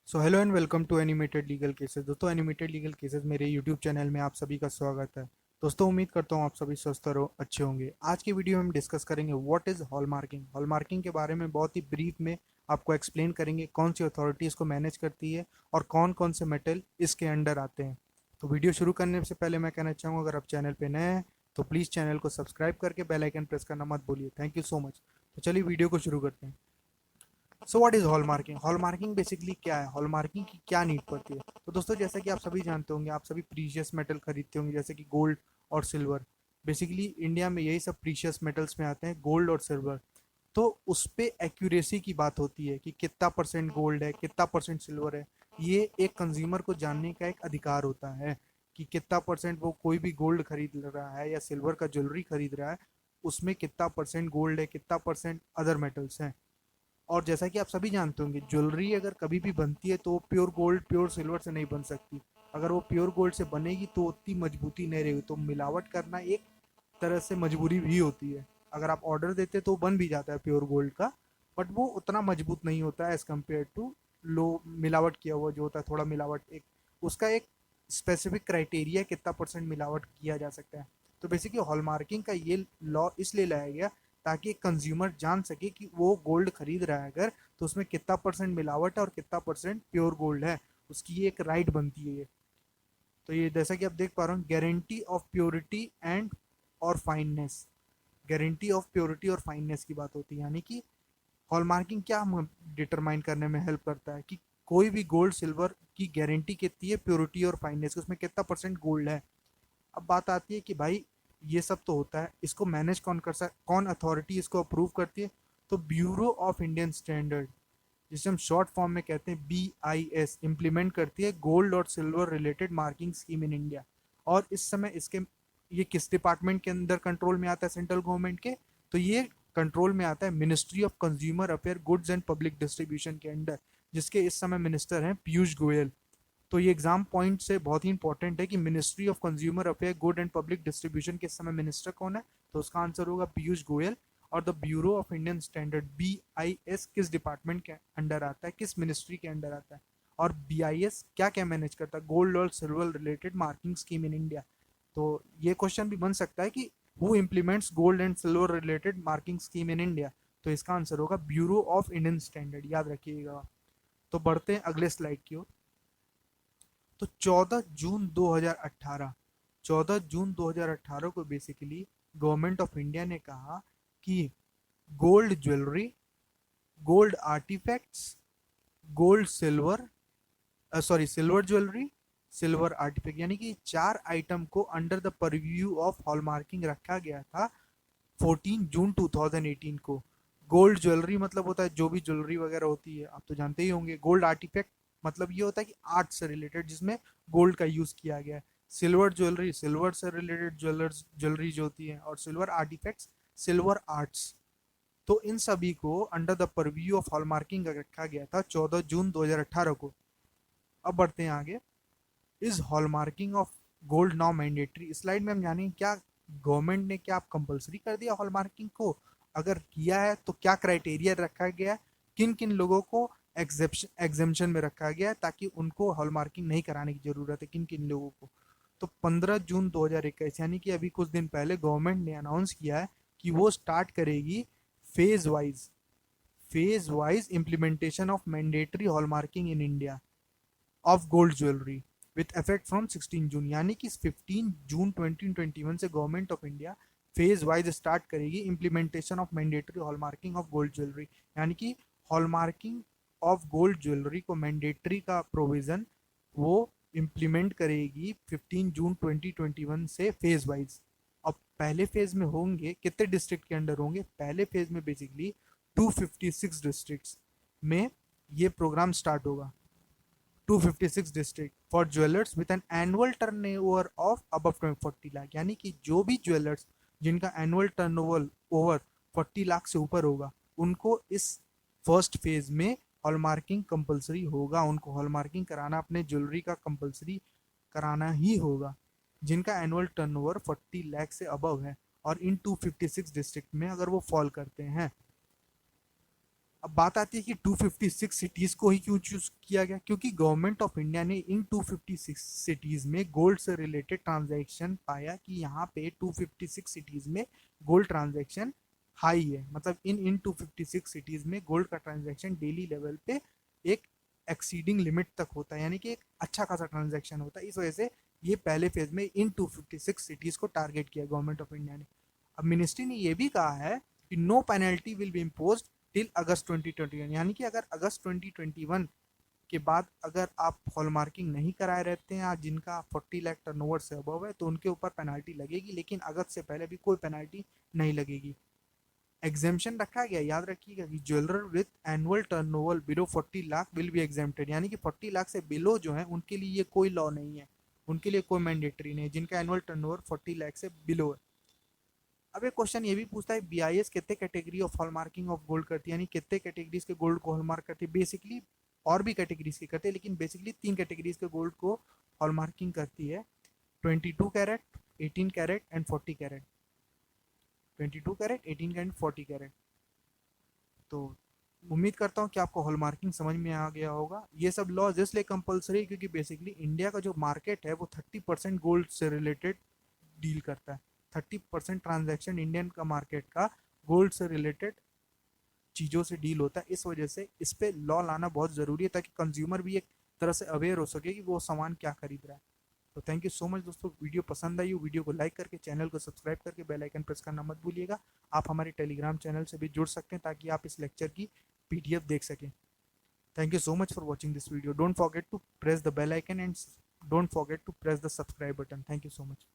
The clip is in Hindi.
So hello and welcome to animated legal cases. दोस्तों, एनिमेटेड लीगल केसेस मेरे यूट्यूब चैनल में आप सभी का स्वागत है। दोस्तों, उम्मीद करता हूँ आप सभी स्वस्थ और अच्छे होंगे। आज की वीडियो में हम डिस्कस करेंगे व्हाट इज़ हॉलमार्किंग। हॉलमार्किंग के बारे में बहुत ही ब्रीफ में आपको एक्सप्लेन करेंगे कौन सी अथॉरिटी इसको मैनेज करती है और कौन कौन से मेटल इसके अंडर आते हैं। तो वीडियो शुरू करने से पहले मैं कहना चाहूँगा, अगर आप चैनल पर नए हैं तो प्लीज़ चैनल को सब्सक्राइब करके बेल आइकन प्रेस करना मत भूलिए। Thank you so much. तो चलिए वीडियो को शुरू करते हैं। So what is hallmarking? Hallmarking basically क्या है, हॉलमार्किंग की क्या नीड पड़ती है? तो दोस्तों, जैसा कि आप सभी जानते होंगे, आप सभी प्रीशियस मेटल खरीदते होंगे जैसे कि गोल्ड और सिल्वर। बेसिकली इंडिया में यही सब प्रीशियस मेटल्स में आते हैं, गोल्ड और सिल्वर। तो उस पे एक्यूरेसी की बात होती है कि कितना परसेंट गोल्ड है, कितना परसेंट सिल्वर है। ये एक कंज्यूमर को जानने का एक अधिकार होता है कि कितना परसेंट वो कोई भी गोल्ड खरीद रहा है या सिल्वर का ज्वेलरी खरीद रहा है, उसमें कितना परसेंट गोल्ड है, कितना परसेंट अदर मेटल्स हैं। और जैसा कि आप सभी जानते होंगे, ज्वेलरी अगर कभी भी बनती है तो वो प्योर गोल्ड प्योर सिल्वर से नहीं बन सकती। अगर वो प्योर गोल्ड से बनेगी तो उतनी मजबूती नहीं रहेगी, तो मिलावट करना एक तरह से मजबूरी भी होती है। अगर आप ऑर्डर देते तो बन भी जाता है प्योर गोल्ड का, बट वो उतना मजबूत नहीं होता है एज कम्पेयर टू लो मिलावट किया हुआ जो होता है। थोड़ा मिलावट एक उसका एक स्पेसिफिक क्राइटेरिया कितना परसेंट मिलावट किया जा सकता है। तो बेसिकली हॉलमार्किंग का ये लॉ इसलिए लाया गया ताकि एक कंज्यूमर जान सके कि वो गोल्ड खरीद रहा है अगर, तो उसमें कितना परसेंट मिलावट है और कितना परसेंट प्योर गोल्ड है। उसकी ये एक राइट बनती है ये। तो ये जैसा कि आप देख पा रहे हो, गारंटी ऑफ प्योरिटी एंड और फाइननेस। गारंटी ऑफ प्योरिटी और फाइननेस की बात होती है, यानी कि हॉलमार्किंग क्या डिटरमाइन करने में हेल्प करता है कि कोई भी गोल्ड सिल्वर की गारंटी कितनी है, प्योरिटी और फाइननेस की, उसमें कितना परसेंट गोल्ड है। अब बात आती है कि भाई ये सब तो होता है, इसको मैनेज कौन कर सकता, कौन अथॉरिटी इसको अप्रूव करती है? तो ब्यूरो ऑफ इंडियन स्टैंडर्ड, जिसे हम शॉर्ट फॉर्म में कहते हैं BIS, इम्प्लीमेंट करती है गोल्ड और silver related marking scheme in India. और इस समय इसके ये किस डिपार्टमेंट के अंदर कंट्रोल में आता है? सेंट्रल गवर्नमेंट के। तो ये कंट्रोल में आता है ministry of consumer affair goods and public distribution के अंडर, जिसके इस समय मिनिस्टर हैं पीयूष गोयल। तो ये एग्जाम पॉइंट से बहुत ही इंपॉर्टेंट है कि ministry of consumer affair good and public distribution के समय मिनिस्टर कौन है? तो उसका आंसर होगा पीयूष गोयल। और the bureau of Indian standard BIS किस डिपार्टमेंट के अंडर आता है, किस मिनिस्ट्री के अंडर आता है? और BIS क्या क्या मैनेज करता है? गोल्ड और silver related marking scheme in India. तो ये क्वेश्चन भी बन सकता है कि who implements gold and silver related marking scheme in India? तो इसका आंसर होगा ब्यूरो ऑफ इंडियन स्टैंडर्ड, याद रखिएगा। तो बढ़ते हैं अगले स्लाइड की ओर। तो 14 जून 2018, 14 जून 2018 को बेसिकली गवर्नमेंट ऑफ इंडिया ने कहा कि gold jewellery, gold artifacts, gold silver, sorry silver jewellery, silver artifact, यानी कि चार आइटम को under the purview of hallmarking रखा गया था 14 जून 2018 को। गोल्ड ज्वेलरी मतलब होता है जो भी ज्वेलरी वगैरह होती है, आप तो जानते ही होंगे। गोल्ड आर्टिफैक्ट मतलब ये होता है कि आर्ट से रिलेटेड जिसमें गोल्ड का यूज किया गया है। सिल्वर ज्वेलरी, सिल्वर से रिलेटेड ज्वेलर्स ज्वेलरी जो होती है। और सिल्वर आर्टिफैक्ट्स, सिल्वर आर्ट्स। तो इन सभी को under the purview of hallmarking रखा गया था 14 जून 2018 को। अब बढ़ते हैं आगे। Is hallmarking of gold now mandatory? Slide में हम जानेंगे क्या गवर्नमेंट ने क्या कंपलसरी कर दिया हॉलमार्किंग को, अगर किया है तो क्या क्राइटेरिया रखा गया है, किन किन लोगों को एग्जेम्पशन में रखा गया है ताकि उनको हॉलमार्किंग नहीं कराने की जरूरत है, किन किन लोगों को। तो 15 जून 2021, यानी कि अभी कुछ दिन पहले गवर्नमेंट ने अनाउंस किया है कि वो स्टार्ट करेगी phase wise, phase wise implementation of mandatory hallmarking in India of gold jewellery with effect from 16 June. यानी कि 15 जून 2021 से government of India phase wise start करेगी implementation of mandatory hallmarking of gold jewellery. यानी कि हॉलमार्किंग ऑफ गोल्ड ज्वेलरी को मैंडेटरी का प्रोविजन वो इम्प्लीमेंट करेगी 15 जून 2021 से फेज वाइज। अब पहले फेज में होंगे कितने डिस्ट्रिक्ट के अंडर होंगे? पहले फेज में बेसिकली 256 डिस्ट्रिक्ट्स में ये प्रोग्राम स्टार्ट होगा। 256 district for jewellers with an annual turnover of above 40 lakh. यानी कि जो भी ज्वेलर्स जिनका एनुअल टर्नओवर ओवर 40 लाख से ऊपर होगा, उनको इस फर्स्ट फेज में हॉलमार्किंग कंपलसरी होगा। उनको हॉलमार्किंग कराना अपने ज्वेलरी का कंपलसरी कराना ही होगा, जिनका एनुअल टर्नओवर 40 लाख से अबव है और इन 256 डिस्ट्रिक्ट में अगर वो फॉल करते हैं। अब बात आती है कि 256 सिटीज को ही क्यों चूज किया गया, क्योंकि गवर्नमेंट ऑफ इंडिया ने इन 256 सिटीज में गोल्ड से रिलेटेड ट्रांजैक्शन पाया कि यहाँ पे 256 सिटीज में गोल्ड ट्रांजैक्शन हाई है। मतलब इन 256 सिटीज में गोल्ड का ट्रांजैक्शन डेली लेवल पे एक एक्सीडिंग लिमिट तक होता है, यानी कि एक अच्छा खासा ट्रांजैक्शन होता है। इस वजह से ये पहले फेज में इन 256 सिटीज को टारगेट किया गवर्नमेंट ऑफ इंडिया ने। अब मिनिस्ट्री ने ये भी कहा है कि no penalty will be imposed till August 2021, यानी कि अगर अगस्त 2021 के बाद अगर आप हॉलमार्किंग नहीं कराए रहते हैं या जिनका 40 लाख टर्नओवर से अबव है तो उनके ऊपर पेनल्टी लगेगी, लेकिन अगस्त से पहले भी कोई पेनल्टी नहीं लगेगी। एग्जेम्पन रखा गया, याद रखिएगा कि jeweller with annual turnover below 40 lakh will be exempted, यानी कि 40 लाख से बिलो जो है उनके लिए ये कोई लॉ नहीं है, उनके लिए कोई मैंडेटरी नहीं है जिनका एनुअल टर्नओवर 40 लाख से बिलो है। अब एक क्वेश्चन ये भी पूछता है बीआईएस कितने category of hallmarking of gold करती है, यानी कितने कैटेगरीज के गोल्ड को हॉलमार्क करती है। बेसिकली और भी कैटेगरीज के करते हैं, लेकिन बेसिकली 3 कैटेगरीज के गोल्ड को हॉलमार्किंग करती है, 22 carat, 18 carat and 40 carat. 22 carat, 18 carat, 40 carat. तो उम्मीद करता हूँ कि आपको हॉलमार्किंग समझ में आ गया होगा। ये सब लॉज इसलिए कंपलसरी है क्योंकि बेसिकली इंडिया का जो मार्केट है वो 30% गोल्ड से रिलेटेड डील करता है। 30% ट्रांजैक्शन इंडियन का मार्केट का गोल्ड से रिलेटेड चीज़ों से डील होता है। इस वजह से इस पे लॉ लाना बहुत ज़रूरी है ताकि कंज्यूमर भी एक तरह से अवेयर हो सके कि वो सामान क्या खरीद रहा है। तो थैंक यू सो मच दोस्तों, वीडियो पसंद आई हो वीडियो को लाइक करके चैनल को सब्सक्राइब करके बेल आइकन प्रेस करना मत भूलिएगा। आप हमारे टेलीग्राम चैनल से भी जुड़ सकते हैं ताकि आप इस लेक्चर की पीडीएफ देख सकें। Thank you so much for watching this video. Don't forget to press the bell icon and don't forget to press the subscribe button. Thank you so much.